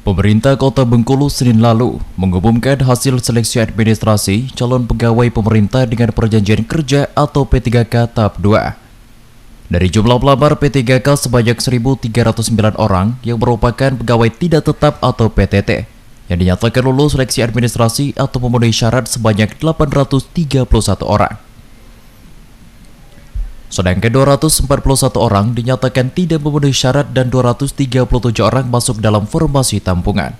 Pemerintah Kota Bengkulu Senin lalu mengumumkan hasil seleksi administrasi calon pegawai pemerintah dengan perjanjian kerja atau P3K tahap 2. Dari jumlah pelamar P3K sebanyak 1.309 orang yang merupakan pegawai tidak tetap atau PTT, yang dinyatakan lulus seleksi administrasi atau memenuhi syarat sebanyak 831 orang. Sedangkan 241 orang dinyatakan tidak memenuhi syarat dan 237 orang masuk dalam formasi tampungan.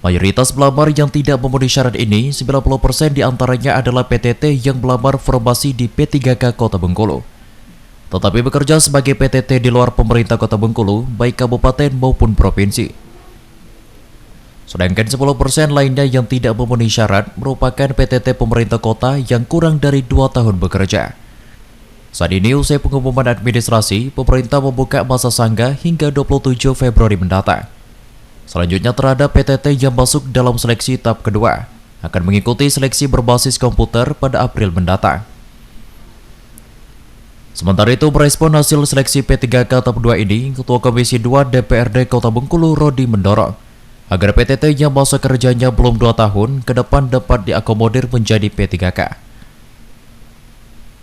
Mayoritas pelamar yang tidak memenuhi syarat ini, 90% diantaranya adalah PTT yang melamar formasi di P3K Kota Bengkulu, tetapi bekerja sebagai PTT di luar pemerintah Kota Bengkulu, baik kabupaten maupun provinsi. Sedangkan 10% lainnya yang tidak memenuhi syarat merupakan PTT pemerintah kota yang kurang dari 2 tahun bekerja. Saat ini, usai pengumuman administrasi, pemerintah membuka masa sanggah hingga 27 Februari mendatang. Selanjutnya terhadap PTT yang masuk dalam seleksi tahap kedua, akan mengikuti seleksi berbasis komputer pada April mendatang. Sementara itu, merespon hasil seleksi P3K tahap 2 ini, Ketua Komisi 2 DPRD Kota Bengkulu Rodi mendorong agar PTT yang masa kerjanya belum 2 tahun ke depan dapat diakomodir menjadi P3K.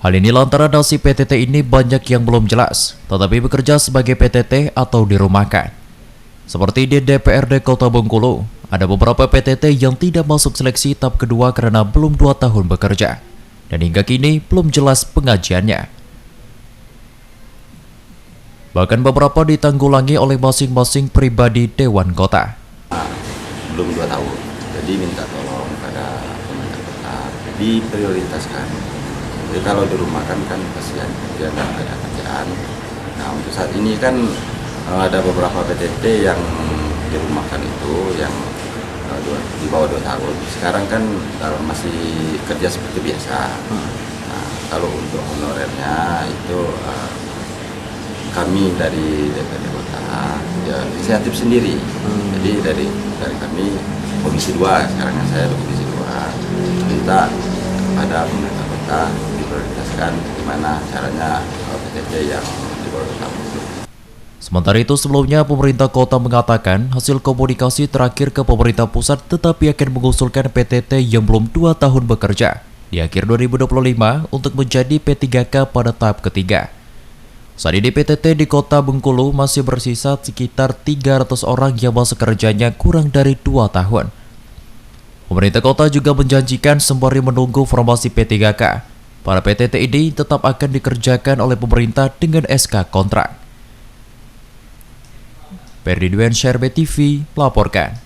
Hal ini lantaran nasib PTT ini banyak yang belum jelas, tetapi bekerja sebagai PTT atau dirumahkan. Seperti di DPRD Kota Bengkulu, ada beberapa PTT yang tidak masuk seleksi tahap kedua karena belum 2 tahun bekerja, dan hingga kini belum jelas pengajiannya. Bahkan beberapa ditanggulangi oleh masing-masing pribadi Dewan Kota. Belum 2 tahun, jadi minta tolong pada pemerintah kota diprioritaskan. Jadi kalau dirumahkan kan kasihan, dia nggak ada kerjaan. Nah, untuk saat ini kan ada beberapa PTT yang dirumahkan itu yang di bawah 2 tahun. Sekarang kan masih kerja seperti biasa. Nah, kalau untuk honorernya itu kami dari DPRD Kota ya inisiatif sendiri. Jadi dari kami Komisi 2, sekarang saya di Komisi 2, minta pada pemerintah kota diprioritaskan gimana caranya PTT yang di bawah 2 tahun itu. Sementara itu, sebelumnya pemerintah kota mengatakan hasil komunikasi terakhir ke pemerintah pusat tetapi akan mengusulkan PTT yang belum 2 tahun bekerja di akhir 2025 untuk menjadi P3K pada tahap ketiga. Saat ini PTT di Kota Bengkulu masih bersisa sekitar 300 orang yang masa kerjanya kurang dari 2 tahun. Pemerintah kota juga menjanjikan sembari menunggu formasi P3K, para PTT ini tetap akan dikerjakan oleh pemerintah dengan SK kontrak. Perdiduan Syarbe TV melaporkan.